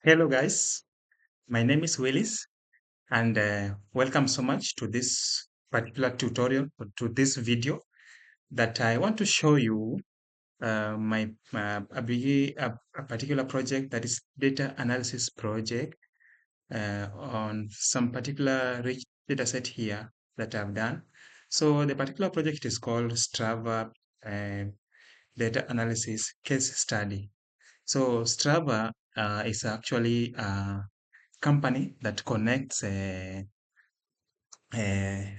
Hello, guys. My name is Willis, and welcome so much to this particular tutorial or to this video that I want to show you a particular project that is data analysis project on some particular rich data set here that I've done. So the particular project is called Strava uh, Data Analysis Case Study. So Strava is actually company that connects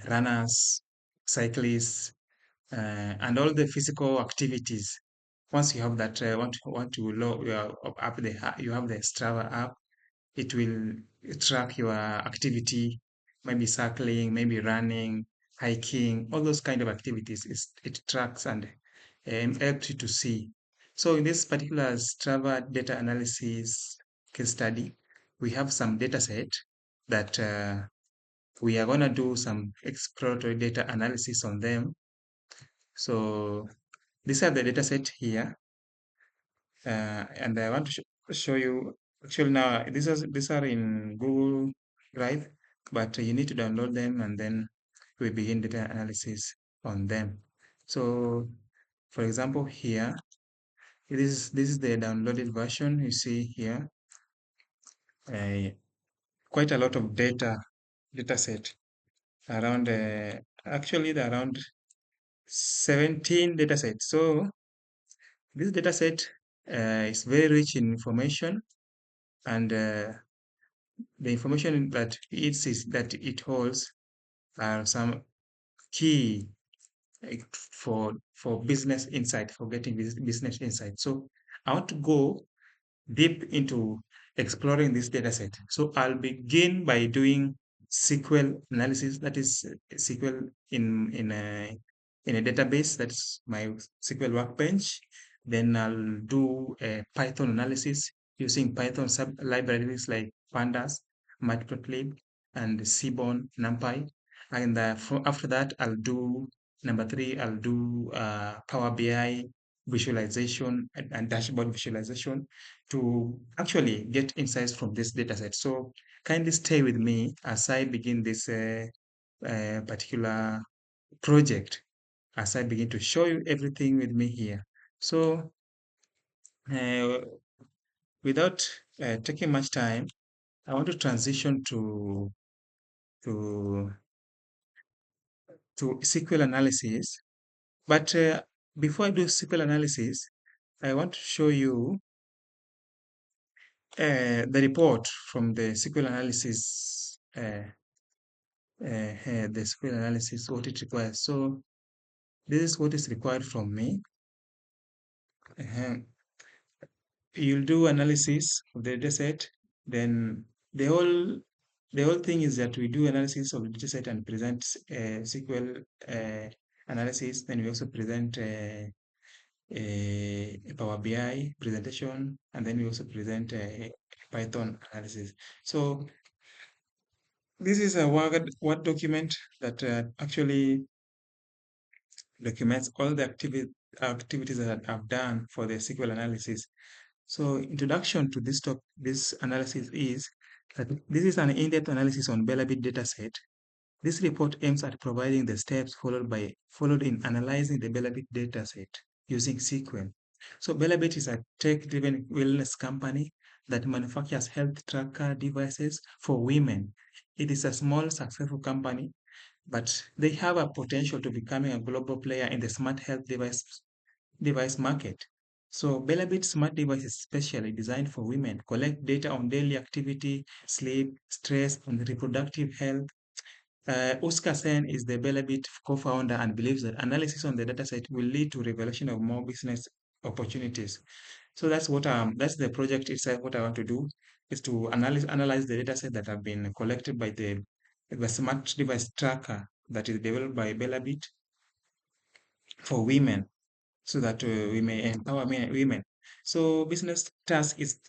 runners, cyclists, and all the physical activities. Once you have that, want to log up you have the Strava app. It will track your activity, maybe cycling, maybe running, hiking, all those kind of activities. It tracks and helps you to see. So in this particular Strava data analysis case study, we have some data set that we are going to do some exploratory data analysis on them. So these are the data set here, and I want to show you. Actually, now these are in Google Drive, but you need to download them, and then we begin data analysis on them. So, for example, here this is the downloaded version. You see here, uh, quite a lot of data set around. Actually, there are around 17 data sets. So this data set is very rich in information, and the information that it holds are some key for business insight, for getting business insight. So I want to go deep into exploring this data set. So I'll begin by doing SQL analysis, that is SQL in a database, that's my SQL workbench. Then I'll do a Python analysis using Python sub libraries like pandas, matplotlib, and seaborn, numpy. And after that, I'll do number three, I'll do Power BI visualization and dashboard visualization to actually get insights from this data set. So kindly stay with me as I begin this particular project, as I begin to show you everything with me here. So uh, without taking much time, I want to transition to to SQL analysis. But before I do SQL analysis, I want to show you the report from the SQL analysis, the SQL analysis, what it requires. So this is what is required from me. Uh, you'll do analysis of the data set. Then the whole the whole thing is that we do analysis of the data set and present SQL analysis. Then we also present a Power BI presentation, and then we also present a Python analysis. So this is a Word document that actually documents all the activities that I've done for the SQL analysis. So introduction to this analysis is that this is an in-depth analysis on Belabit dataset. This report aims at providing the steps followed in analyzing the Belabit dataset using SQL. So Belabit is a tech-driven wellness company that manufactures health tracker devices for women. It is a small, successful company, but they have a potential to becoming a global player in the smart health device market. So Belabit smart device is specially designed for women, collect data on daily activity, sleep, stress, and reproductive health. Oscar Sen is the Belabit co-founder and believes that analysis on the dataset will lead to revelation of more business opportunities. So that's the project itself. What I want to do is to analyze the dataset that have been collected by the smart device tracker that is developed by Belabit for women, so that we may empower women. So business task is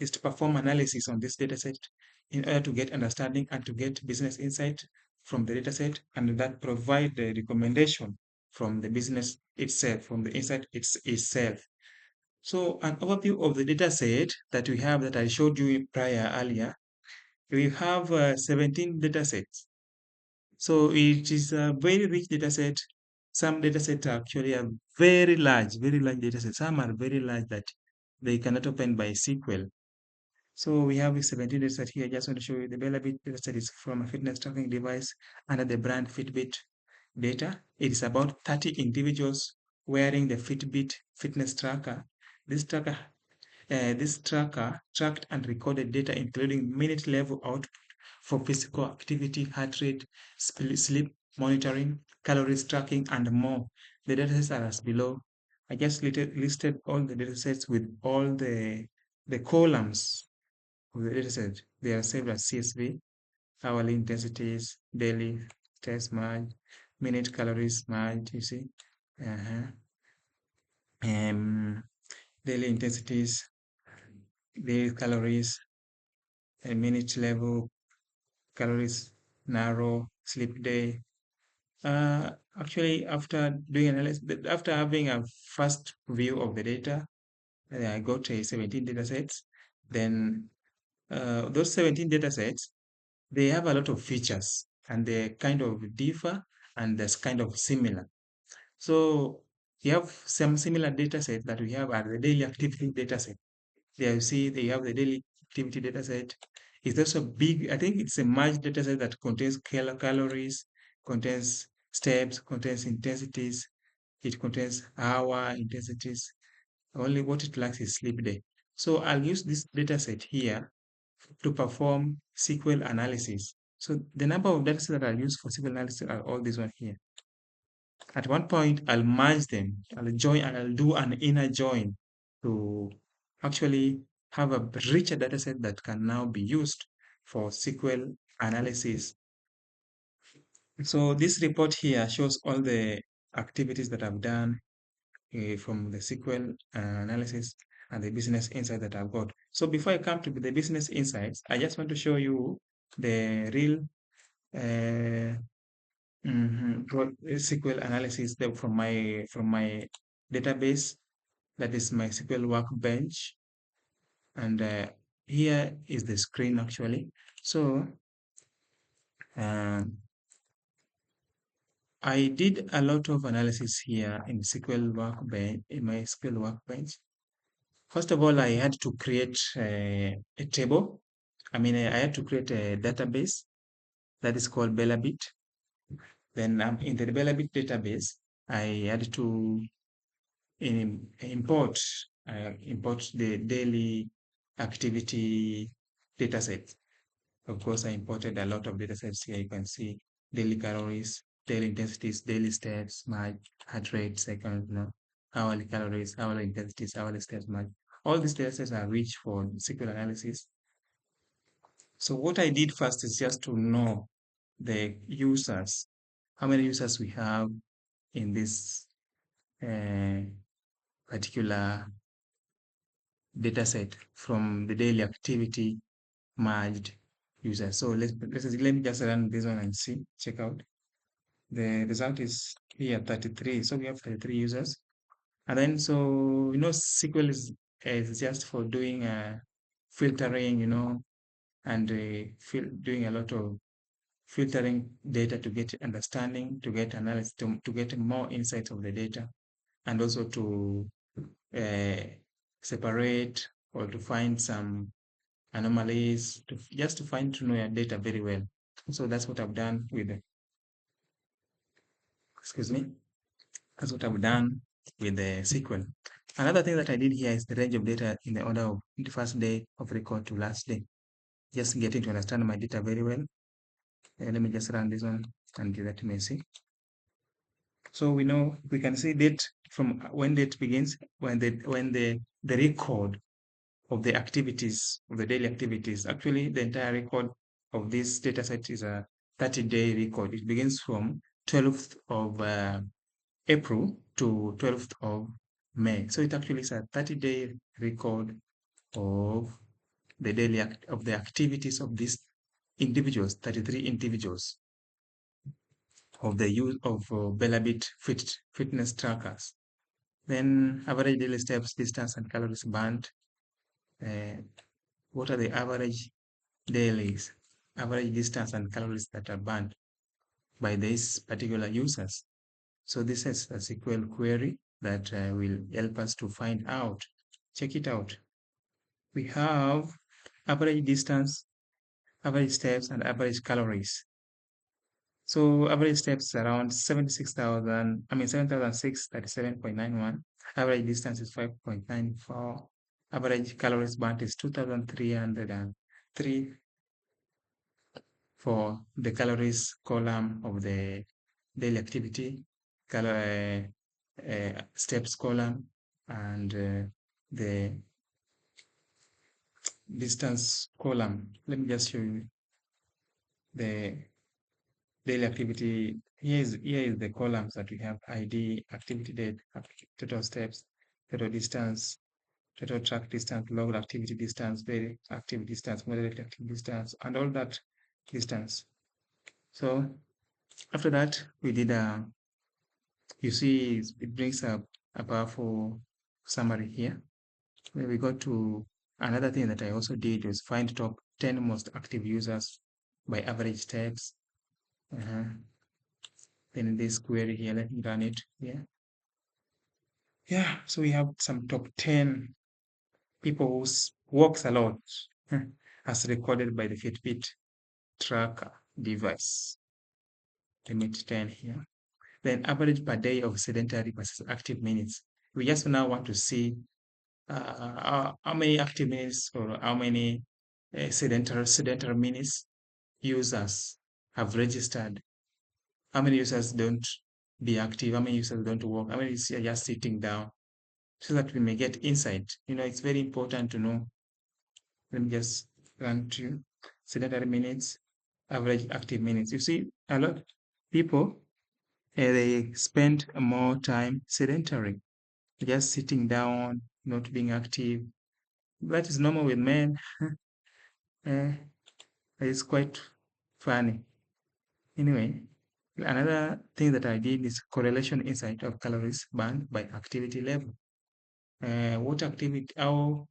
to perform analysis on this dataset in order to get understanding and to get business insight from the dataset, and that provide the recommendation from the business itself, from the insight itself. So an overview of the data set that we have that I showed you prior earlier, we have 17 data sets. So it is a very rich data set. Some data sets are actually a very large data set. Some are very large that they cannot open by SQL. So we have 17 data set here. I just want to show you the Bellabit data set is from a fitness tracking device under the brand Fitbit data. It is about 30 individuals wearing the Fitbit fitness tracker. This tracker this tracker tracked and recorded data including minute level output for physical activity, heart rate, sleep monitoring, calories tracking, and more. The datasets are as below. I just listed all the datasets with all the columns of the dataset. They are saved as CSV, hourly intensities, daily test merge, minute calories merge, you see. Uh-huh. Um, Daily intensities, daily calories, a minute level, calories, narrow, sleep day. Actually, after doing analysis, after having a first view of the data, I got 17 data sets. Then those 17 data sets, they have a lot of features and they kind of differ and there's kind of similar. So you have some similar data sets that we have are the daily activity data set. There you see they have the daily activity data set. It's also big, I think it's a merged data set that contains calories, contains steps, contains intensities, it contains hour intensities. Only what it lacks is sleep day. So I'll use this data set here to perform SQL analysis. So the number of data sets that I'll use for SQL analysis are all these one here. At one point, I'll merge them, I'll join, and I'll do an inner join to actually have a richer data set that can now be used for SQL analysis. So this report here shows all the activities that I've done from the SQL analysis and the business insight that I've got. So before I come to the business insights, I just want to show you the real uh, SQL analysis from my database. That is my SQL workbench, and here is the screen actually. So um, I did a lot of analysis here in SQL workbench in my SQL workbench. First of all, I had to create a table. I had to create a database that is called Bellabit. Then in the Bellabit database, I had to import import the daily activity dataset. Of course, I imported a lot of datasets here. You can see daily calories, daily intensities, daily steps, my heart rate, second, hourly calories, hourly intensities, hourly steps, my all these datasets are rich for SQL analysis. So what I did first is just to know the users, how many users we have in this uh, particular dataset from the daily activity merged users. So let me just run this one and see, check out. The result is here 33. So we have 33 users. And then so SQL is just for doing filtering, and doing a lot of filtering data to get understanding, to get analysis, to get more insights of the data, and also to uh, separate or to find some anomalies, just to know your data very well. So that's what I've done with excuse me, that's what I've done with the SQL. Another thing that I did here is the range of data in the order of the first day of record to last day. Just getting to understand my data very well. Let me just run this one and let me see. So we can see date from when date begins, when the record of the activities, of the daily activities. Actually, the entire record of this data set is a 30-day record. It begins from 12th of April to 12th of May. So it actually is a 30-day record of the of the activities of these individuals, 33 individuals of the use of Bellabit fitness trackers. Then average daily steps, distance, and calories burned. Uh, what are the average dailies, average distance, and calories that are burned by these particular users? So this is a SQL query that will help us to find out. Check it out. We have average distance, average steps, and average calories. So average steps around 76,000, 7,637.91. Average distance is 5.94. Average calories burnt is 2,303 for the calories column of the daily activity, steps column, and the distance column. Let me just show you the daily activity. Here is the columns that we have: ID, activity date, total steps, total distance, total track distance, logged activity distance, daily activity distance, moderate activity distance, and all that distance. So after that, we did you see it brings up a powerful summary here. When we go to another thing that I also did was find top 10 most active users by average steps. Then in this query here, let me run it here. Yeah, so we have some top 10 people who walks a lot as recorded by the Fitbit tracker device. Limit 10 here. Then average per day of sedentary versus active minutes. We just now want to see how many active minutes or how many sedentary minutes users have registered. How many users don't be active? How many users don't work? How many are just sitting down? So that we may get insight. It's very important to know. Let me just run to sedentary minutes, average active minutes. You see, a lot of people they spend more time sedentary, just sitting down, not being active. That is normal with men. uh, it's quite funny. Anyway, another thing that I did is correlation insight of calories burned by activity level. What activity, uh,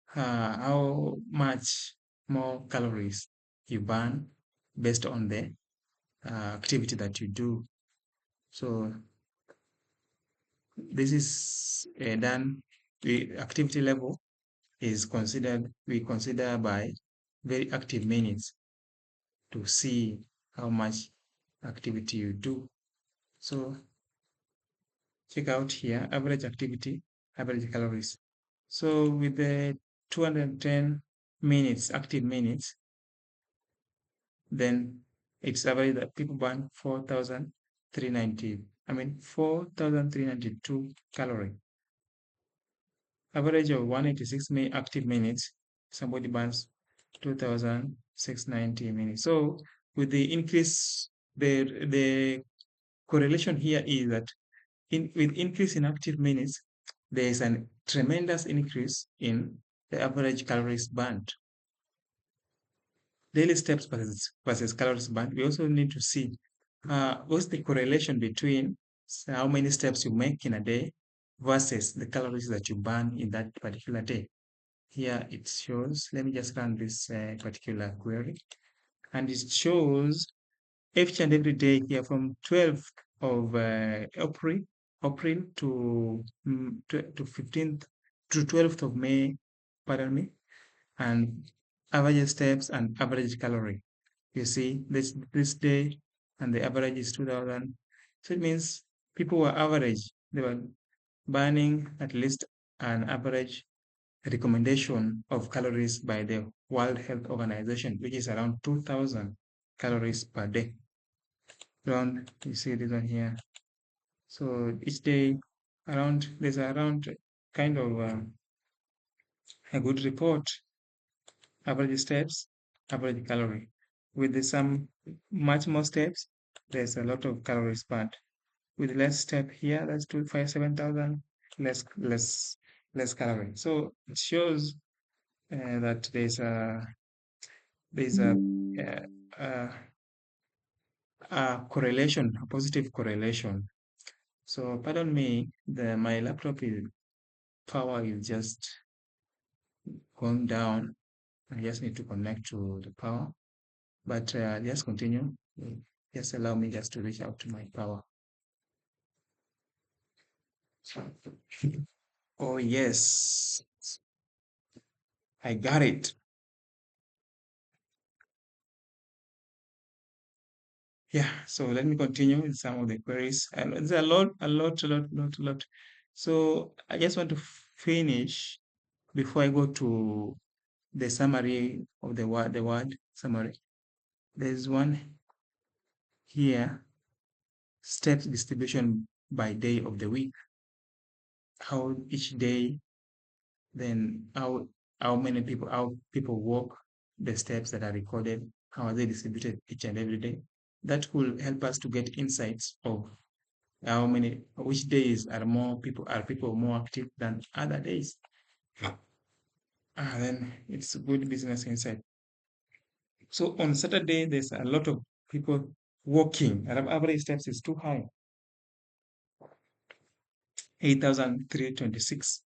how much more calories you burn based on the activity that you do. So this is done. The activity level is we consider by very active minutes to see how much activity you do. So check out here, average activity, average calories. So with the 210 minutes, active minutes, then it's average that people burn 4,392 calorie. Average of 186 active minutes, somebody burns 2,690 minutes. So with the increase, the correlation here is that with increase in active minutes, there is a tremendous increase in the average calories burned. Daily steps versus calories burned. We also need to see what's the correlation between how many steps you make in a day versus the calories that you burn in that particular day. Here it shows, let me just run this particular query, and it shows each and every day here from 12th of April to 15th to 12th of May, pardon me, and average steps and average calorie. You see this day and the average is 2000. So it means people were average. They were burning at least an average recommendation of calories by the World Health Organization, which is around 2000 calories per day. Around, you see this one here. So each day there's around kind of a good report, average steps, average calorie. With some much more steps, there's a lot of calories burnt. With less step here, that's 257,000, less calorie. So it shows that there's a uh, uh, correlation, a positive correlation. So pardon me, the my laptop is power is just gone down. I just need to connect to the power. But just continue. Just allow me just to reach out to my power. Oh yes, I got it. Yeah, so let me continue with some of the queries. And there's a lot. So I just want to finish before I go to the summary of the word summary. There's one here, steps distribution by day of the week, how each day, then how people walk, the steps that are recorded, how are they distributed each and every day. That will help us to get insights of which days are people more active than other days. Then it's good business insight. So on Saturday, there's a lot of people walking. Average steps is too high, 8,326.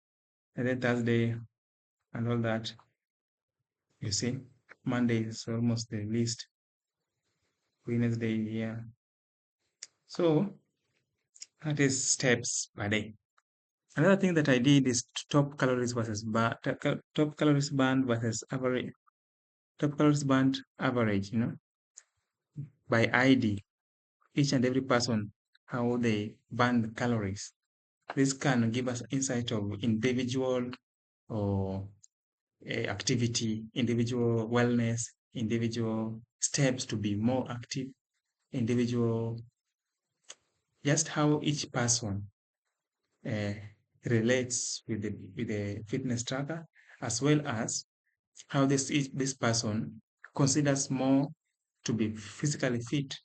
And then Thursday and all that, you see. Monday is almost the least. Wednesday, yeah. So that is steps per day. Another thing that I did is top calories burned versus average, top calories burned average, by ID, each and every person, how they burn the calories. This can give us insight of individual or activity, individual wellness, individual steps to be more active, individual, just how each person uh, relates with the fitness tracker, as well as how this person considers more to be physically fit.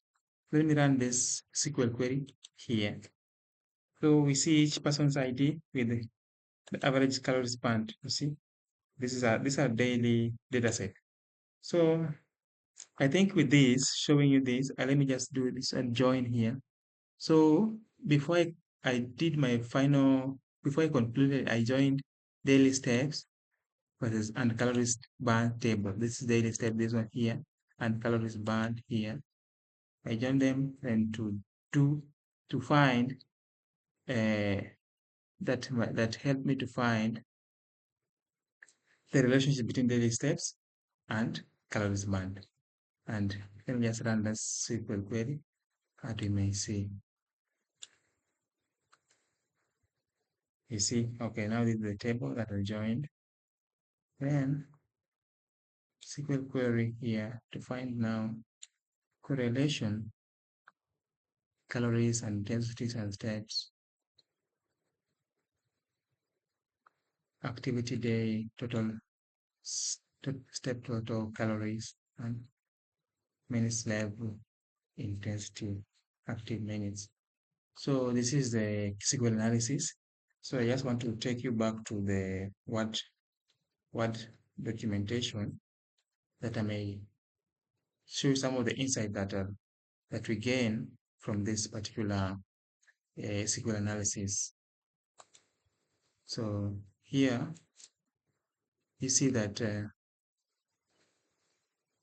Let me run this SQL query here. So we see each person's ID with the average calories burned. You see, these are daily data set. So I think with this, showing you this, let me just do this and join here. So before I did my final, before I concluded, I joined daily steps versus and calories burned table. This is daily step, this one here, and calories burned here. I joined them and do to find uh, that helped me to find the relationship between daily steps and calories burned. And let me just run this SQL query, as you may see. You see, okay, now this is the table that I joined. Then SQL query here to find now correlation, calories and intensities and steps, activity day, total step total calories, and minutes level, intensity, active minutes. So this is the SQL analysis. So I just want to take you back to the what documentation that I may show some of the insight that we gain from this particular SQL analysis. So here you see that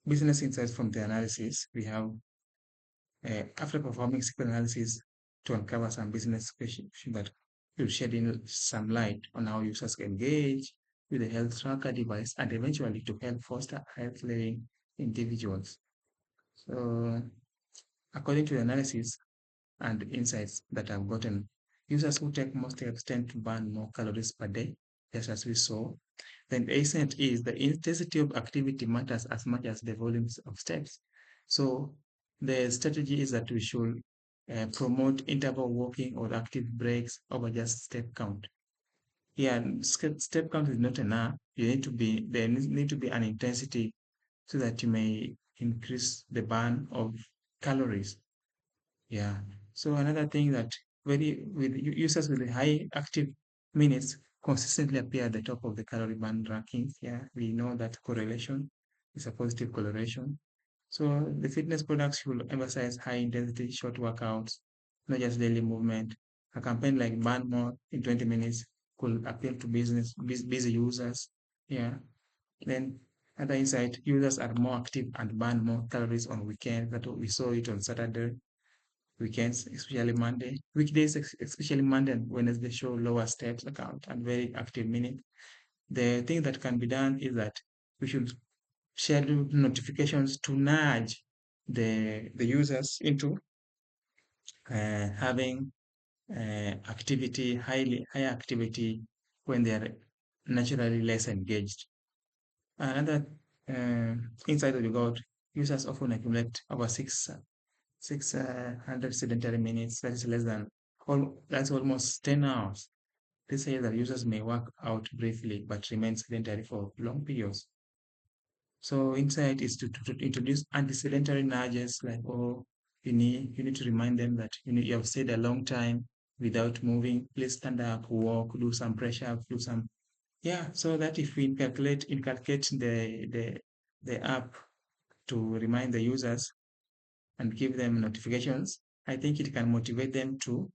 business insights from the analysis, we have after performing SQL analysis to uncover some business questions that will shed in some light on how users engage with the health tracker device and eventually to help foster health living individuals. So according to the analysis and insights that I've gotten, users who take more steps tend to burn more calories per day, just as we saw. Then the essence is the intensity of activity matters as much as the volumes of steps. So the strategy is that we should promote interval walking or active breaks over just step count. Yeah, step count is not enough. There need to be an intensity so that you may increase the burn of calories. Yeah. So another thing that users with high active minutes consistently appear at the top of the calorie burn rankings. Yeah, we know that correlation is a positive correlation. So the fitness products should emphasize high intensity short workouts, not just daily movement. A campaign like burn more in 20 minutes could appeal to busy users. Yeah. Then other insight, users are more active and burn more calories on weekends. That we saw it on Saturday, weekends, especially Monday. Weekdays, especially Monday and Wednesday, show lower steps account and very active minutes. The thing that can be done is that we should schedule notifications to nudge the users into having activity, high activity when they are naturally less engaged. Another uh, insight that we got, users often accumulate over 600 sedentary minutes. That is less than, that's almost 10 hours. This says that users may work out briefly but remain sedentary for long periods. So insight is to introduce anti-sedentary nudges like, oh, you need to remind them that you have stayed a long time without moving. Please stand up, walk, do some press up, do some, yeah. So that if we inculcate the app to remind the users and give them notifications, I think it can motivate them to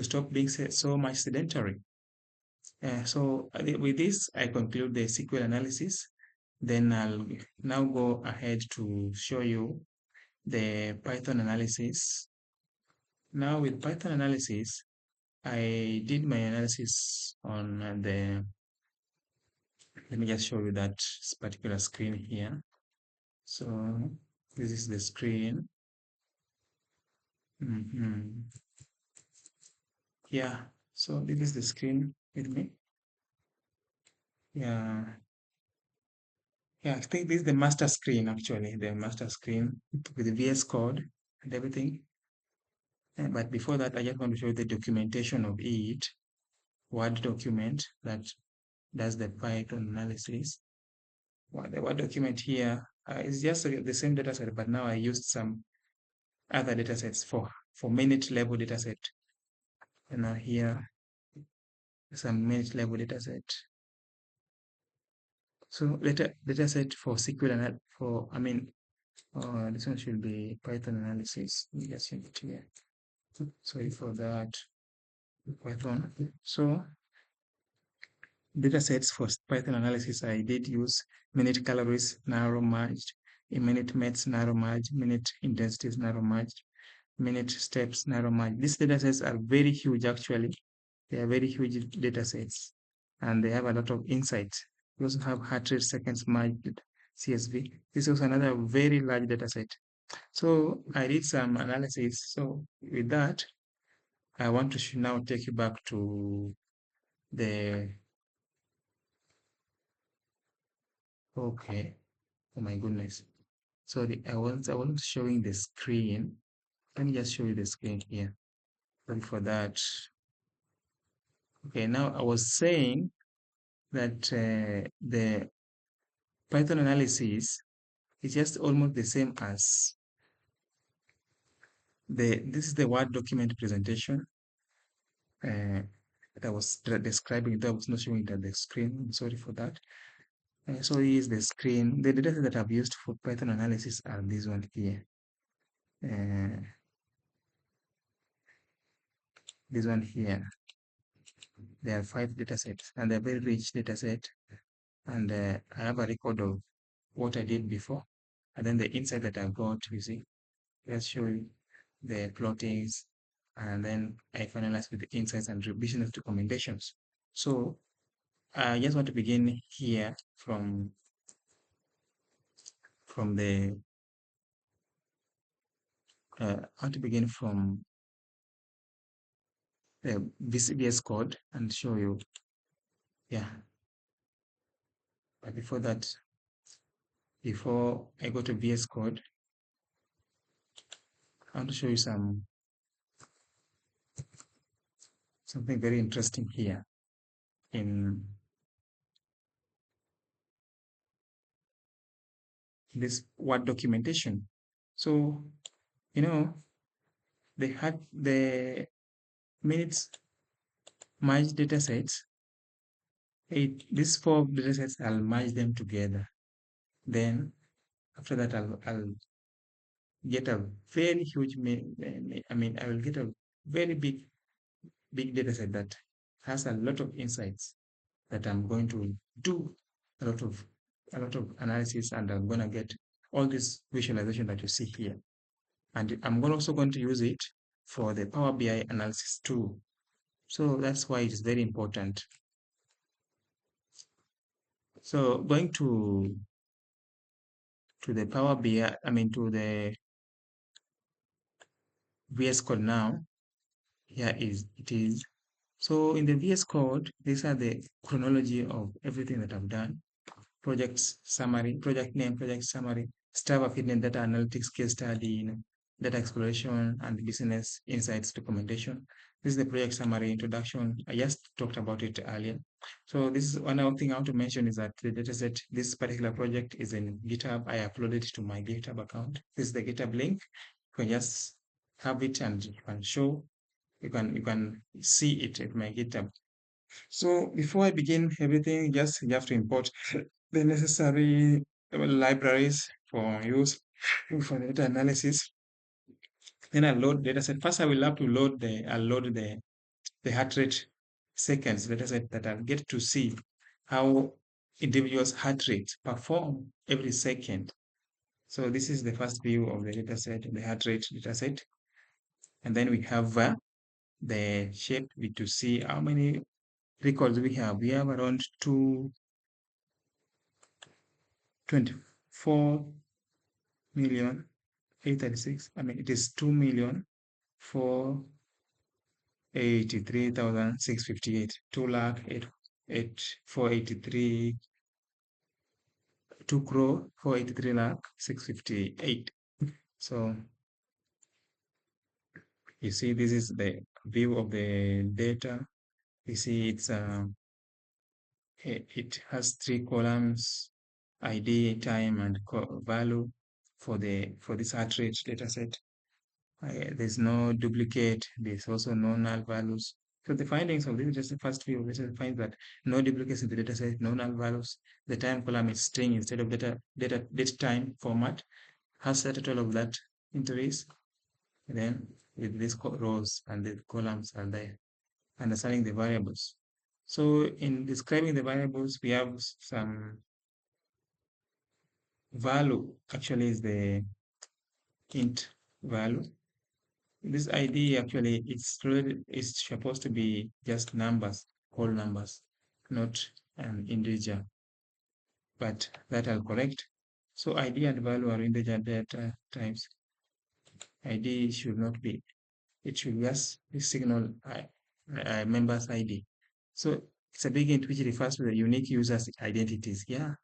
stop being so much sedentary. So with this, I conclude the SQL analysis. Then I'll now go ahead to show you the Python analysis. Now with Python analysis, I did my analysis on let me just show you that particular screen here. So this is the screen. Mhm. Yeah, so this is the screen with me. Yeah, yeah, I think this is the master screen actually, the master screen with the VS Code and everything. But before that, I just want to show you the documentation of it, Word document that does the Python analysis. The Word document here is just the same data set, but now I used some other data sets for minute level data set. And now here, some minute level data set. So data set for SQL and for, I mean, this one should be Python analysis. Let me just change it here. Sorry for that. Python. So data sets for Python analysis, I did use minute calories narrow merged, a minute METs narrow merged, minute intensities narrow merged, minute steps narrow merged. These data sets are very huge actually. They are very huge data sets and they have a lot of insights. We also have heart rate seconds merged CSV. This is another very large data set. So I did some analysis. So with that, I want to now take you back to the, okay, oh my goodness. Sorry, I wasn't showing the screen. Let me just show you the screen here. Sorry for that. Okay, now I was saying that the Python analysis is just almost the same as this is the Word document presentation that I was describing. That I was not showing it at the screen. I'm sorry for that. So here's the screen. The data that I've used for Python analysis are these one here. Uh, this one here. There are 5 data sets and they're very rich data set. And I have a record of what I did before. And then the insight that I got, you see, let's show you the plottings. And then I finalize with the insights and revision of recommendations. So I just want to begin here from the I want to begin from the VCBS code and show you, yeah. But before that, before I go to VS code, I want to show you something very interesting here in this Word documentation. So, you know, they had the minutes merged data sets. These 4 data sets, I'll merge them together. Then after that, I'll get a very huge, I mean, I will get a very big data set that has a lot of insights that I'm going to do a lot of a lot of analysis, and I'm going to get all this visualization that you see here. And I'm also going to use it for the Power BI analysis too. So that's why it is very important. So going to the Power BI, I mean to the VS Code now. Here is it is. So in the VS Code, these are the chronology of everything that I've done. Project summary, project name, project summary, Strava fitness data analytics case study, data exploration and business insights documentation. This is the project summary introduction. I just talked about it earlier. So this is one other thing I want to mention is that the dataset, this particular project is in GitHub. I uploaded it to my GitHub account. This is the GitHub link. You can just have it and you can show, you can see it at my GitHub. So before I begin everything, just you have to import the necessary libraries for use for data analysis. Then I load dataset. First, I will have to load the heart rate seconds dataset that I'll get to see how individuals' heart rates perform every second. So this is the first view of the dataset, the heart rate dataset. And then we have the shape to see how many records we have. We have around 24 million 836. I mean, it is 2,483,658. 2 lakh 483 2 crore 483 lakh 658. So you see, this is the view of the data. You see, it has three columns: ID, time, and value for this heart rate data set. There's no duplicate. There's also no null values. So the findings of this is just the first view. This finds that no duplicates in the data set, no null values. The time column is string instead of date time format. Has set all of that into this. And then with these rows and the columns are there. Understanding the variables. So in describing the variables, we have some value. Actually, is the int value. This ID actually is supposed to be just numbers, whole numbers, not an integer. But that I'll correct. So ID and value are integer data types. ID should not be. It should just signal a member's ID. So it's a big int which refers to the unique user's identities. Yeah,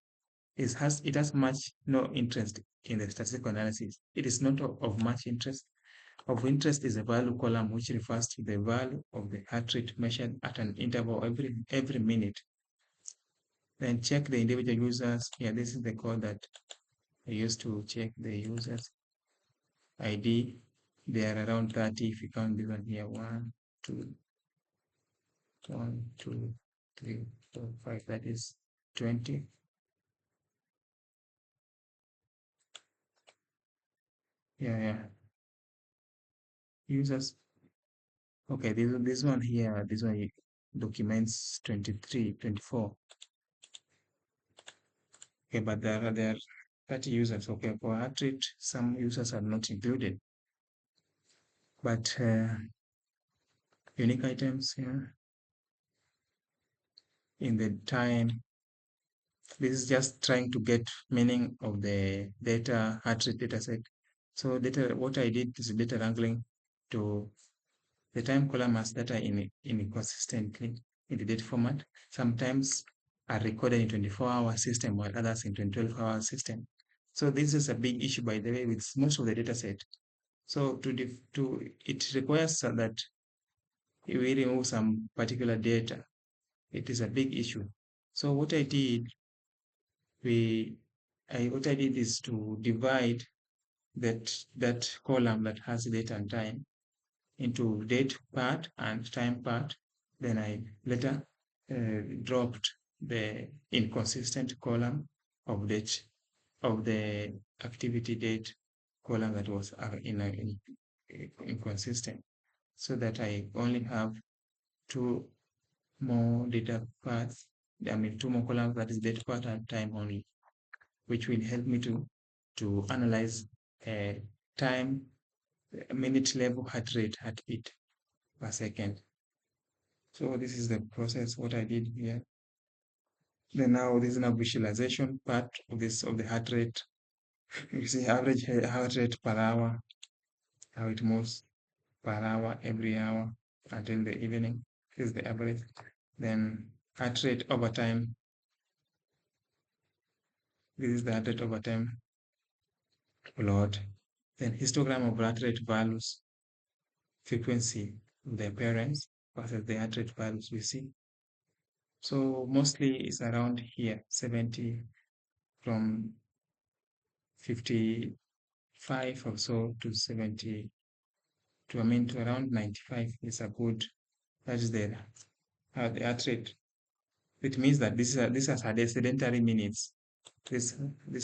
it has much no interest in the statistical analysis. It is not of much interest. Of interest is a value column which refers to the value of the heart rate measured at an interval every minute. Then check the individual users. Yeah, this is the code that I used to check the users ID. They are around 30 if you count this one here. 1, 2, 1, 2, 3, 4, 5. That is 20. Yeah. Users. Okay, this one here, this one documents 23, 24. Okay, but there are 30 users. Okay, for heart rate, some users are not included. But unique items here in the time, this is just trying to get meaning of the data, heart rate data set. So what I did is data wrangling to the time column as data inconsistently in the date format. Sometimes are recorded in 24-hour system while others in 12-hour system. So this is a big issue, by the way, with most of the data set. So it requires that we remove some particular data. It is a big issue. So what I did, what I did is to divide that column that has date and time into date part and time part. Then I later dropped the inconsistent column of the activity date column that was inconsistent, so that I only have two more data parts. I mean, two more columns, that is date part and time only, which will help me to analyze time, minute level, heart rate, heartbeat per second. So this is the process, what I did here. Then now this is now visualization part of this of the heart rate. You see average heart rate per hour, how it moves per hour every hour until the evening. This is the average. Then heart rate over time. This is the heart rate over time plot. Then histogram of heart rate values, frequency of the appearance versus the heart rate values we see. So mostly it's around here, 70 from 55 or so to 70 to, I mean, to around 95 is a good, that is the heart rate. It means that this is a sedentary minutes, this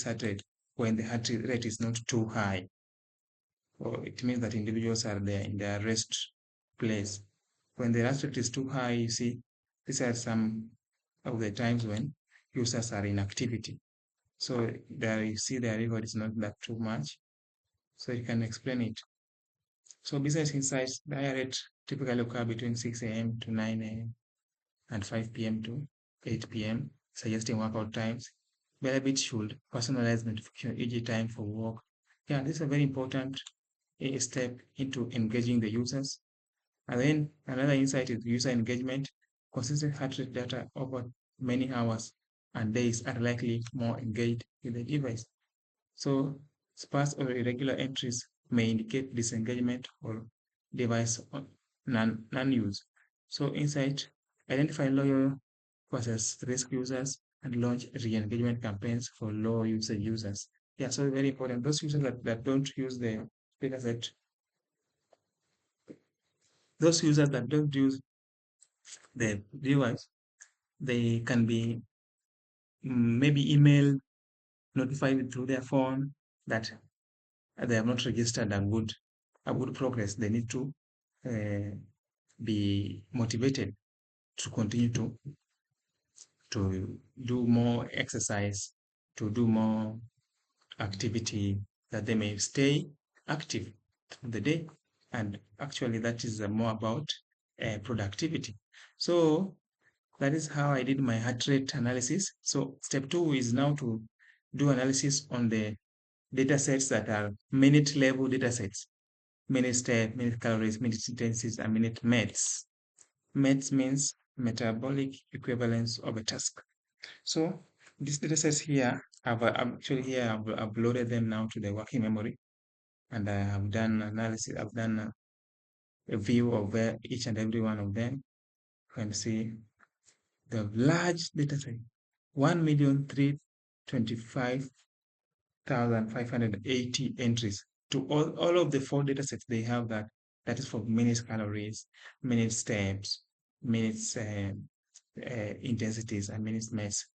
heart rate, when the heart rate is not too high. Or it means that individuals are there in their rest place. When the heart rate is too high, you see, these are some of the times when users are in activity. So there you see the reward is not that too much. So you can explain it. So business insights, the higher rate typically occur between 6 a.m. to 9 a.m. and 5 p.m. to 8 p.m., suggesting workout times. Bellabit should personalize notification, e.g. time for work. Yeah, this is a very important step into engaging the users. And then another insight is user engagement. Consistent heart rate data over many hours and days are likely more engaged with the device. So sparse or irregular entries may indicate disengagement or device non-use. So insight, identify loyal versus risk users and launch re-engagement campaigns for low usage users. Yeah, so very important. Those users that don't use the dataset, those users that don't use the device, they can be maybe email notified through their phone that they have not registered a good progress. They need to uh, be motivated to continue to do more exercise, to do more activity, that they may stay active through the day. And actually, that is more about productivity. So that is how I did my heart rate analysis. So step 2 is now to do analysis on the data sets that are minute level data sets. Minute step, minute calories, minute intensities, and minute METs. METs means metabolic equivalence of a task. So these data sets here, I've uploaded them now to the working memory, and I have done analysis. I've done a view of each and every one of them. You can see the large data set, 1,325,580 entries to all of the 4 data sets they have that is for minutes calories, minute steps, minutes intensities, and minutes mass.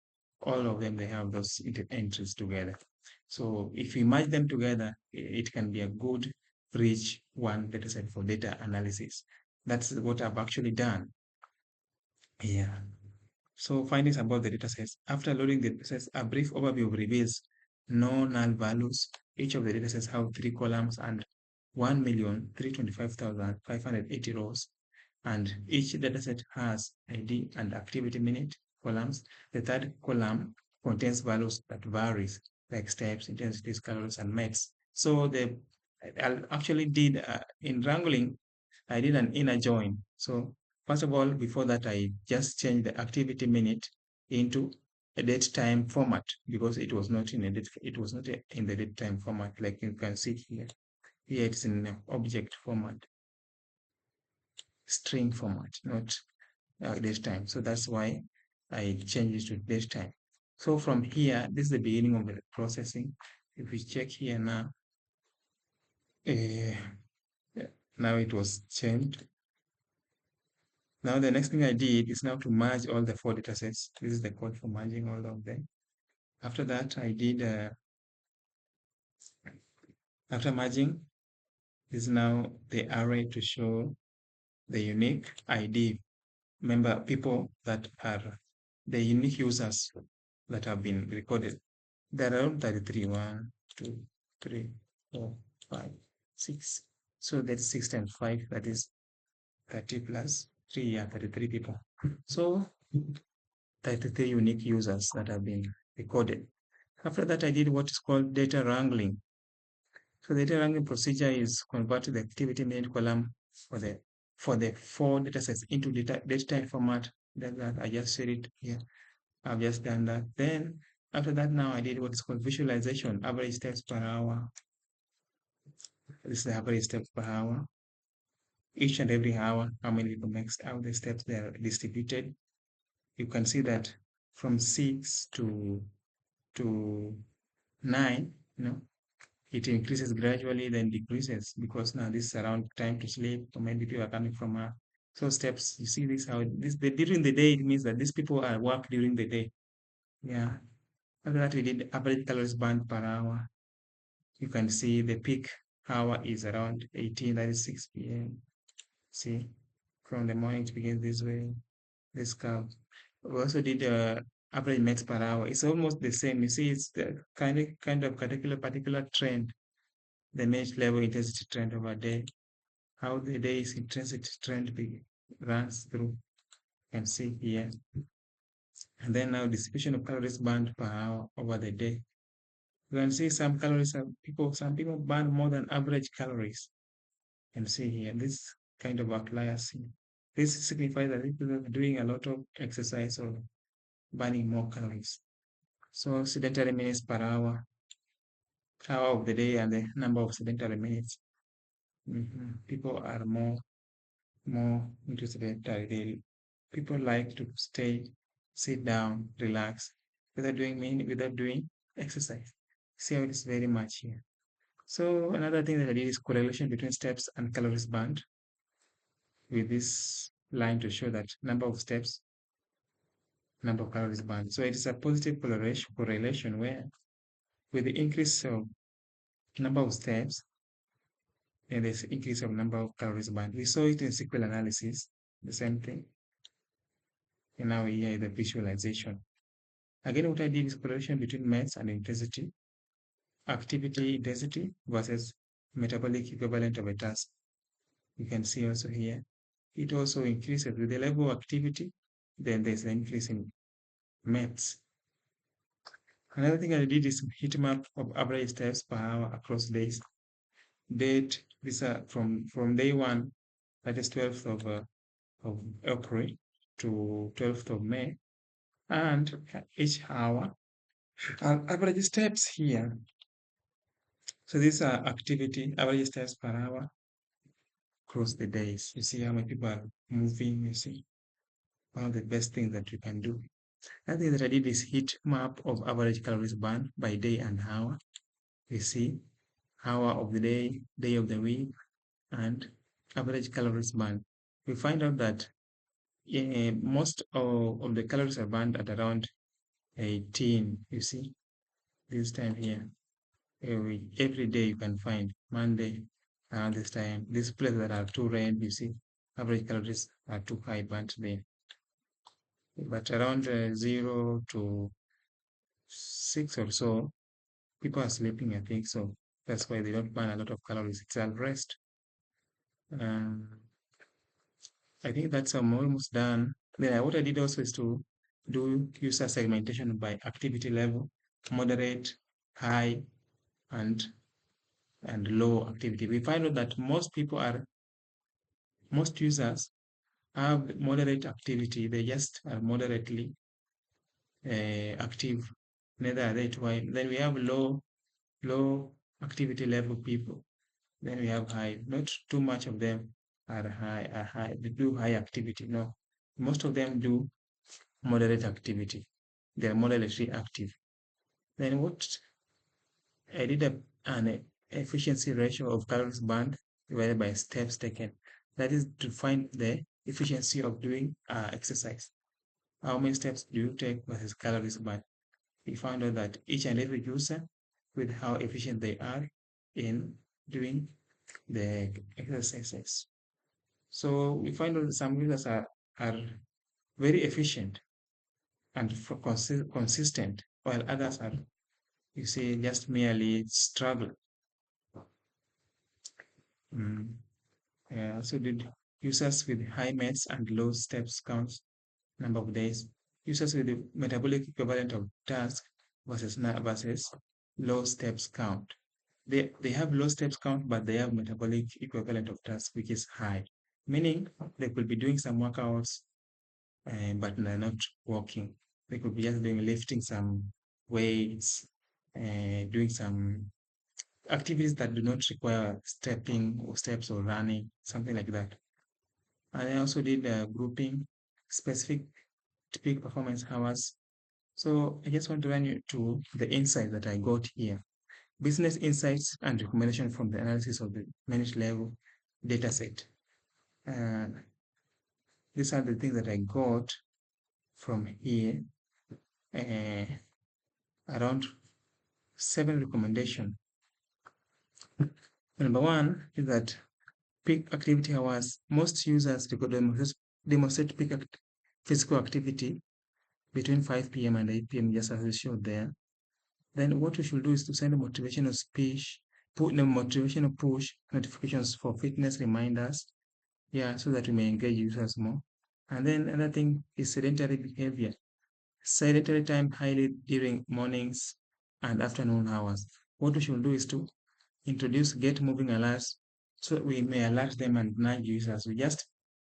All of them, they have those entries together. So if you merge them together, it can be a good rich one data set for data analysis. That's what I've actually done. Yeah. So findings about the datasets. After loading the datasets, a brief overview reveals no null values. Each of the datasets have 3 columns and 1,325,580 rows. And each dataset has ID and activity minute columns. The third column contains values that varies, like steps, intensities, calories, and METs. So I actually did in wrangling, I did an inner join. So first of all, before that, I just changed the activity minute into a date time format because it was not in the date time format like you can see here. Here it's in object format, string format, not date time. So that's why I changed it to date time. So from here, this is the beginning of the processing. If we check here now, uh, now it was changed. Now the next thing I did is now to merge all the 4 datasets. This is the code for merging all of them. After that, I did After merging, this is now the array to show the unique ID member people that are the unique users that have been recorded. There are around 33. 1, 2, 3, 4, 5, 6. So that's 6 times 5, that is 30 plus 3, yeah, 33 people. So 33 unique users that have been recorded. After that, I did what is called data wrangling. So the data wrangling procedure is convert the activity minute column for the four data sets into data type format. That I just said it here. I've just done that. Then after that, now I did what is called visualization, average steps per hour. This is the average steps per hour. Each and every hour, how many people makes out the steps they are distributed. You can see that from 6 to 9, it increases gradually, then decreases because now this is around time to sleep, or maybe people are coming from so steps. You see this how during the day it means that these people are work during the day. Yeah. After that, we did average calories burned per hour. You can see the peak hour is around 18, that is 6 p.m. See, from the morning it begins this way, this curve. We also did average max per hour. It's almost the same. You see, it's the kind of particular trend, the match level intensity trend over day, how the day's intensity trend runs through. You can see here. And then now distribution of calories burned per hour over the day. You can see some some people burn more than average calories. You can see here, this kind of outliers. This signifies that people are doing a lot of exercise or burning more calories. So sedentary minutes per hour of the day, and the number of sedentary minutes. People are more into sedentary. People like to sit down, relax, without doing exercise. See how it is very much here. So another thing that I did is correlation between steps and calories burned with this line to show that number of steps, number of calories burned. So it is a positive correlation where with the increase of number of steps, and there's increase of number of calories burned. We saw it in SQL analysis, the same thing. And now here is the visualization. Again, what I did is correlation between mass and intensity, activity intensity versus metabolic equivalent of a task. You can see also here, it also increases with the level of activity, then there's an increase in mass. Another thing I did is heat map of average steps per hour across days. Date, these are from day one, that is 12th of April to 12th of May, and each hour, average steps here. So these are activity, average steps per hour across the days. You see how many people are moving, you see. One of the best things that you can do. Another thing that I did is heat map of average calories burned by day and hour. You see, hour of the day of the week, and average calories burned. We find out that most of the calories are burned at around 18. You see, this time here, every day you can find Monday around this time. These places that are too red, you see, average calories are too high burnt there. But around 0 to 6 or so, people are sleeping, I think. So that's why they don't burn a lot of calories. It's unrest. Um, I think that's almost done. Then what I did also is to do user segmentation by activity level, moderate, high, and low activity. We find out that most users have moderate activity. They just are moderately active. Neither are they too high. Then we have low activity level people. Then we have high. Not too much of them are high. They do high activity. No, most of them do moderate activity. They are moderately active. Then what I did an efficiency ratio of calories burned divided by steps taken. That is to find the efficiency of doing exercise. How many steps do you take versus calories burned? We found out that each and every user with how efficient they are in doing the exercises. So we find out that some users are very efficient and consistent, while others are, you see, just merely struggle. Mm. So did users with high METs and low steps counts number of days, users with the metabolic equivalent of task versus low steps count. They have low steps count, but they have metabolic equivalent of task, which is high, meaning they could be doing some workouts, but they're not walking. They could be just doing lifting some weights, doing some activities that do not require stepping or steps or running, something like that. And I also did grouping specific peak performance hours. So I just want to run you to the insight that I got here. Business insights and recommendation from the analysis of the managed level data set. Uh, these are the things that I got from here. Uh, Around 7 recommendations. Number one is that peak activity hours. Most users demonstrate peak physical activity between 5 p.m. and 8 p.m. just as I showed there. Then what we should do is to send a motivational speech, put the motivational push notifications for fitness reminders, yeah, so that we may engage users more. And then another thing is sedentary behavior. Sedentary time highly during mornings and afternoon hours. What we should do is to introduce get moving alerts so we may alert them and nudge users. We just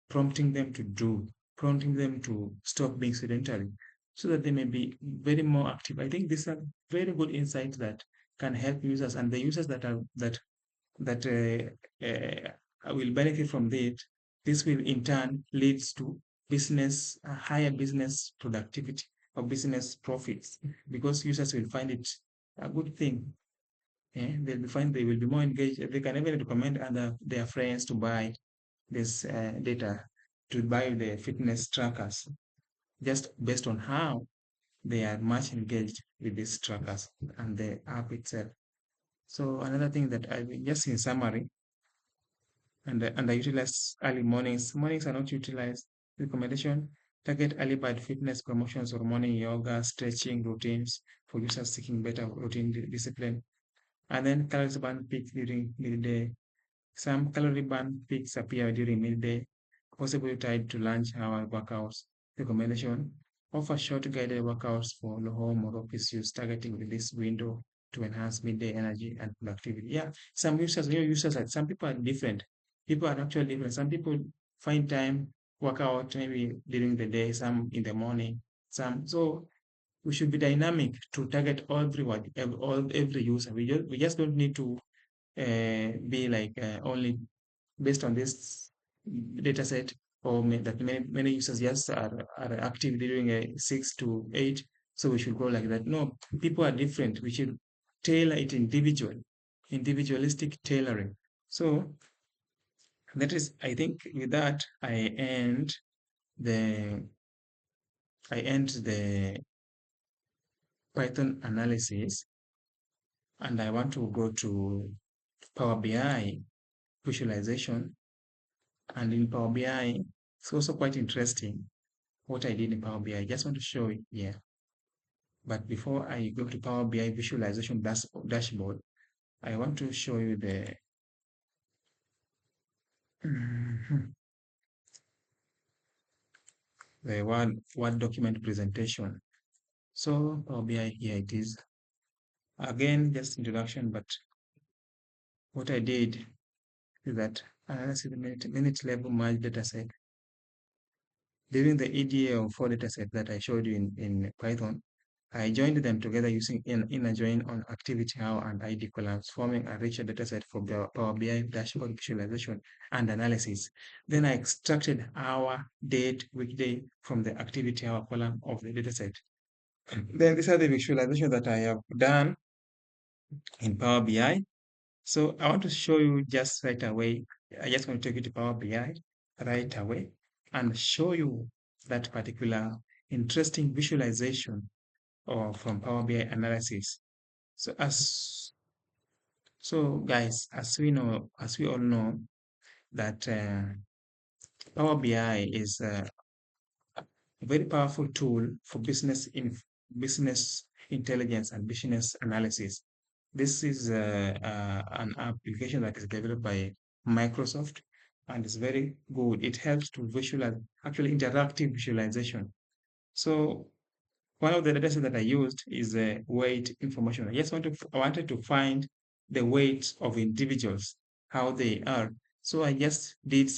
prompting them to do, prompting them to stop being sedentary so that they may be very more active. I think these are very good insights that can help users, and the users that will benefit from it. This will in turn leads to business higher business productivity or business profits because users will find it a good thing. They'll be fine. They will be more engaged. They can even recommend other their friends to buy this data, to buy the fitness trackers, just based on how they are much engaged with these trackers and the app itself. So another thing that I just in summary, and I utilize early mornings. Mornings are not utilized. Recommendation: target early bird fitness promotions or morning yoga, stretching routines for users seeking better routine discipline. And then calories burn peak during midday. Some calorie burn peaks appear during midday, possibly tied to lunch hour workouts. Recommendation: offer short guided workouts for home or office use, targeting with this window to enhance midday energy and productivity. Yeah, some users, your users, some people are different. People are actually different. Some people find time, work out maybe during the day, some in the morning, some. So we should be dynamic to target everyone, every user. We just don't need to be like only based on this data set or that many users just are active during a 6 to 8. So we should go like that. No, people are different. We should tailor it individualistic tailoring. So that is, I think with that, the I end the Python analysis, and I want to go to Power BI visualization. And in Power BI, it's also quite interesting what I did in Power BI. I just want to show it here. But before I go to Power BI visualization dashboard, I want to show you the Word document presentation. So Power BI, here it is. Again, just introduction, but what I did is that analysis the minute level merge dataset. During the EDA of 4 datasets that I showed you in Python, I joined them together using inner join on activity hour and ID columns, forming a richer dataset for the Power BI dashboard visualization and analysis. Then I extracted hour, date, weekday from the activity hour column of the dataset. Then these are the visualizations that I have done in Power BI. So I want to show you just right away. I just want to take you to Power BI right away and show you that particular interesting visualization or from Power BI analysis. So as So, guys, as we all know, that Power BI is a very powerful tool for business intelligence and business analysis. This is an application that is developed by Microsoft and is very good. It helps to visualize, actually interactive visualization. So one of the data sets that I used is weight information. I wanted to find the weights of individuals, how they are. So I just did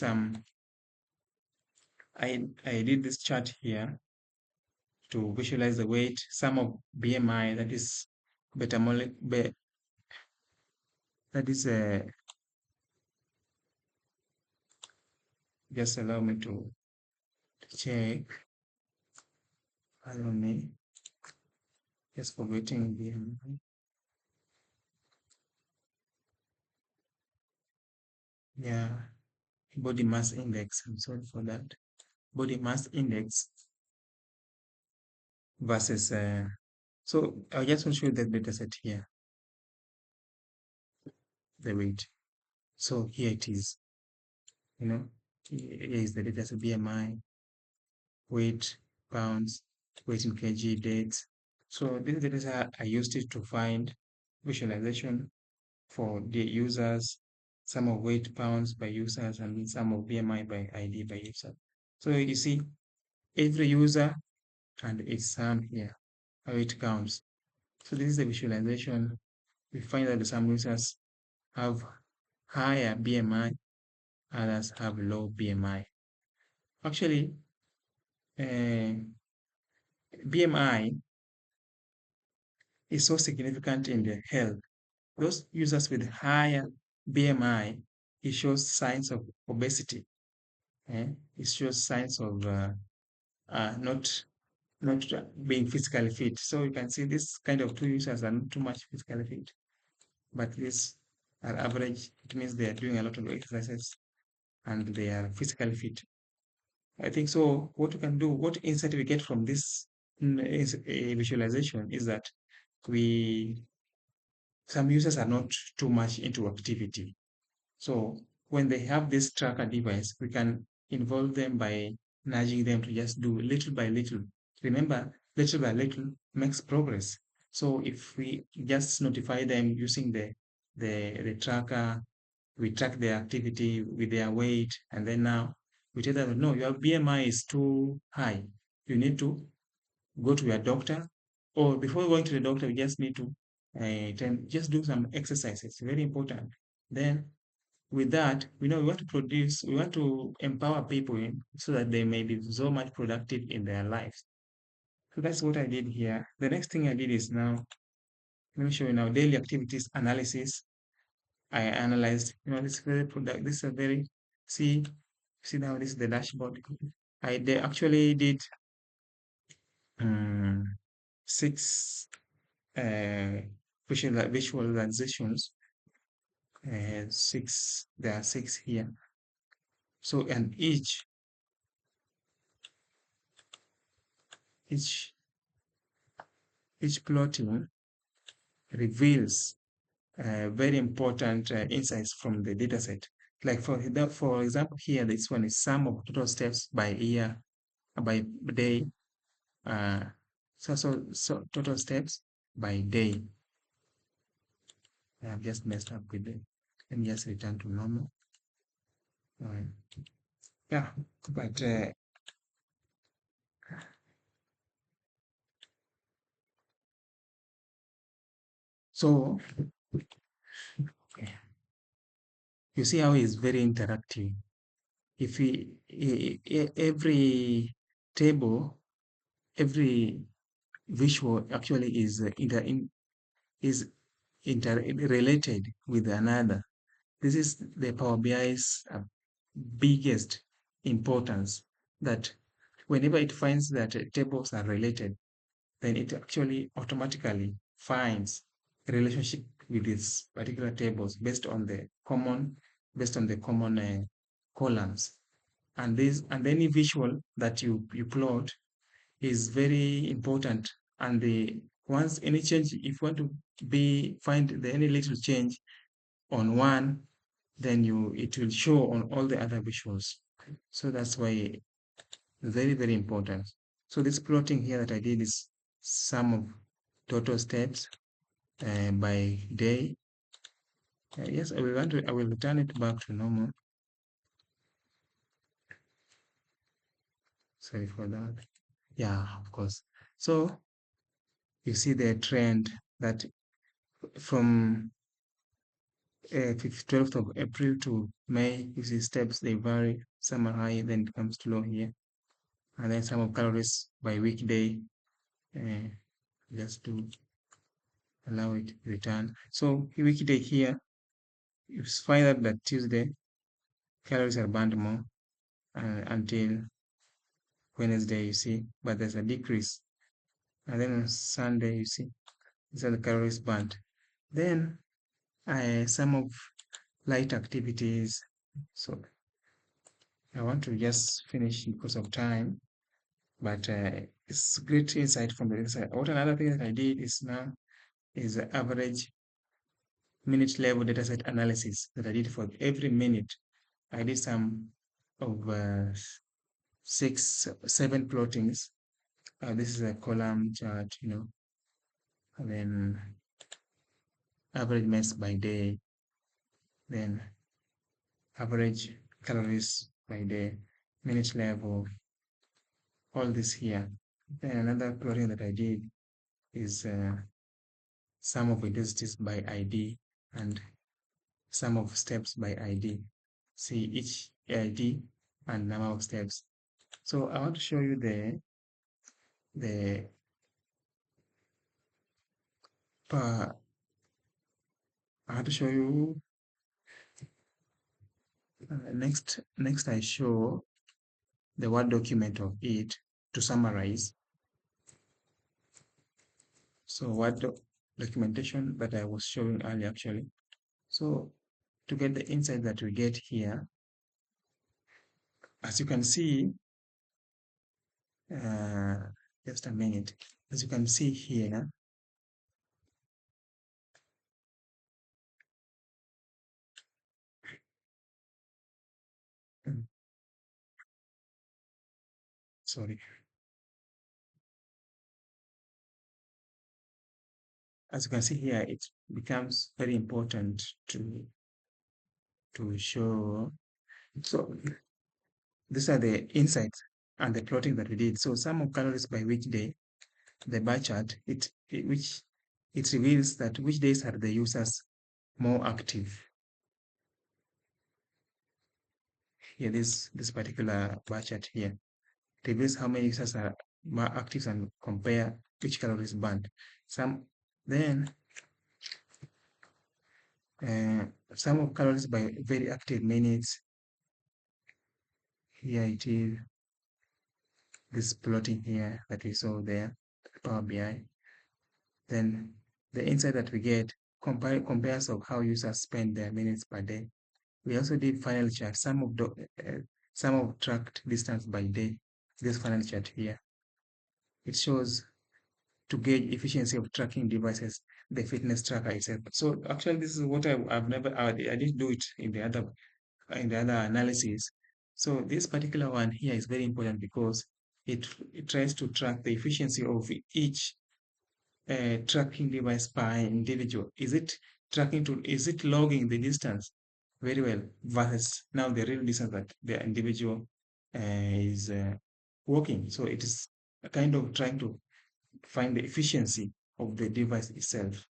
I did this chart here to visualize the weight, sum of BMI, that is beta that is just allow me to check. Pardon me, just forgetting BMI. Yeah, body mass index. I'm sorry for that. Body mass index versus. So I just want to show you the data set here, the weight. So here it is. You know, here is the data set: BMI, weight, pounds, weight in kg, dates. So this data I used it to find visualization for the users, sum of weight pounds by users, and sum of BMI by ID by user. So you see every user and its sum here, how it counts. So this is the visualization. We find that some users have higher BMI, others have low BMI. Actually, BMI is so significant in the health. Those users with higher BMI, it shows signs of obesity. Eh? It shows signs of not being physically fit. So you can see this kind of two users are not too much physically fit, but these are average. It means they are doing a lot of exercises and they are physically fit. I think so. What you can do, what insight we get from this is a visualization is that we some users are not too much into activity. So when they have this tracker device, we can involve them by nudging them to just do little by little. Remember, little by little makes progress. So if we just notify them using the tracker, we track their activity with their weight, and then now we tell them, no, your BMI is too high. You need to go to your doctor, or before going to the doctor, we just need to just do some exercises. Very important. Then with that, we know we want to empower people so that they may be so much productive in their lives. So that's what I did here. The next thing I did is now, let me show you now, daily activities analysis. I analyzed, this very product, this is a very, see, see now this is the dashboard. They actually did um, six uh, visualizations, there are six here. So, and each each plotting reveals very important insights from the dataset. Like for example, here this one is sum of total steps by year, by day. Uh, so total steps by day. I've just messed up with it. Let me just return to normal. Uh, yeah, but so you see how it's very interactive. If every table, every visual actually is interrelated with another. This is the Power BI's biggest importance, that whenever it finds that tables are related, then it actually automatically finds a relationship with its particular tables based on the common columns. And this and any visual that you plot is very important. And the once any change, if you want to be find the any little change, on one, then it will show on all the other visuals. So that's why very, very important. So this plotting here that I did is sum of total steps by day. Yes, I will return it back to normal. Sorry for that. Yeah, of course. So you see the trend that from 12th of April to May, you see steps, they vary. Some are high, then it comes to low here. And then some of calories by weekday, uh, just to allow it to return. So weekday here, you find out that Tuesday, calories are burned more until Wednesday, you see, but there's a decrease. And then on Sunday, you see, these are the calories burned. Then some of light activities. So I want to just finish because of time, but it's great insight from the inside. What another thing that I did is the average minute level dataset analysis that I did for every minute. I did some of 7 plottings. This is a column chart, and then average mass by day, then average calories by day, minute level, all this here. Then another plotting that I did is sum of intensities by ID and sum of steps by ID. See each ID and number of steps. So I want to show you the I want to show you next I show the Word document of it to summarize. So documentation that I was showing earlier actually. So to get the insight that we get here, as you can see, uh, just a minute. As you can see here, sorry. As you can see here, it becomes very important to show. So these are the insights and the plotting that we did. So sum of calories by which day, the bar chart, which it reveals that which days are the users more active. Here, this particular bar chart here reveals how many users are more active and compare which calories burned. Then sum of calories by very active minutes. Here it is, this plotting here that we saw there, Power BI. Then the insight that we get compares of how users spend their minutes per day. We also did final chart, some of tracked distance by day. This final chart here, it shows to gauge efficiency of tracking devices, the fitness tracker itself. So actually, this is what I've never I didn't do it in the other analysis. So this particular one here is very important because it tries to track the efficiency of each tracking device per individual. Is it logging the distance very well versus now the real distance that the individual is walking. So it is a kind of trying to find the efficiency of the device itself.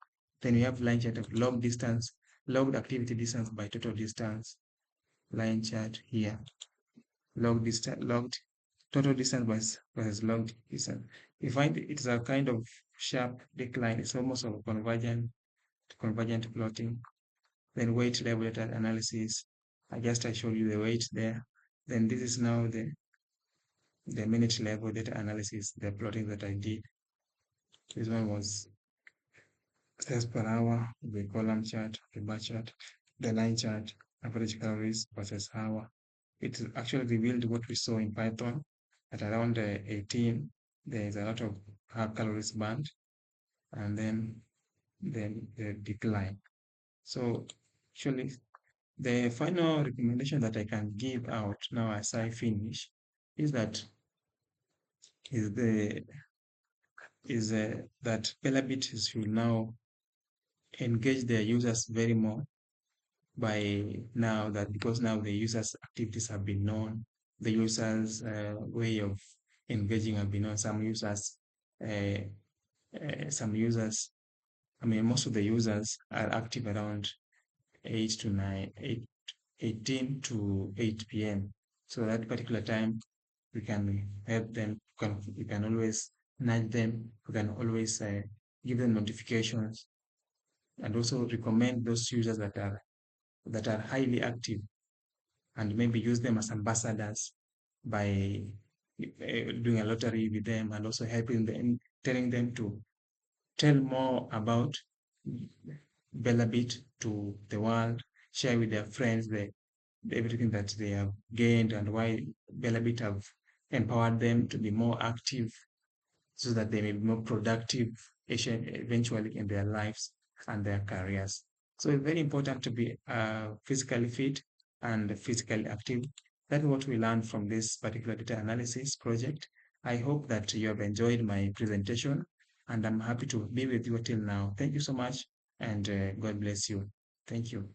Then we have line chart of log distance, logged activity distance by total distance, line chart here, logged total distance versus logged distance. We find it's a kind of sharp decline. It's almost of convergent plotting. Then weight level data analysis. I showed you the weight there. Then this is now the minute level data analysis, the plotting that I did. This one was steps per hour, the column chart, the bar chart, the line chart, average calories versus hour. It actually revealed what we saw in Python at around 18. There is a lot of calories burned, and then the decline. So Actually, the final recommendation that I can give out now as I finish is that is the is that Elabit should now engage their users very more by now that because now the users' activities have been known, the users' way of engaging have been known. Uh, some users, I mean, most of the users are active around 8 to 9, 8, 18 to 8 p.m. So that particular time, we can help them. We can always nudge them. We can always give them notifications and also recommend those users that are highly active and maybe use them as ambassadors by doing a lottery with them and also helping them, telling them to tell more about Bellabit to the world, share with their friends everything that they have gained and why Bellabit have empowered them to be more active so that they may be more productive eventually in their lives and their careers. So it's very important to be physically fit and physically active. That's what we learned from this particular data analysis project. I hope that you have enjoyed my presentation and I'm happy to be with you till now. Thank you so much and God bless you. Thank you.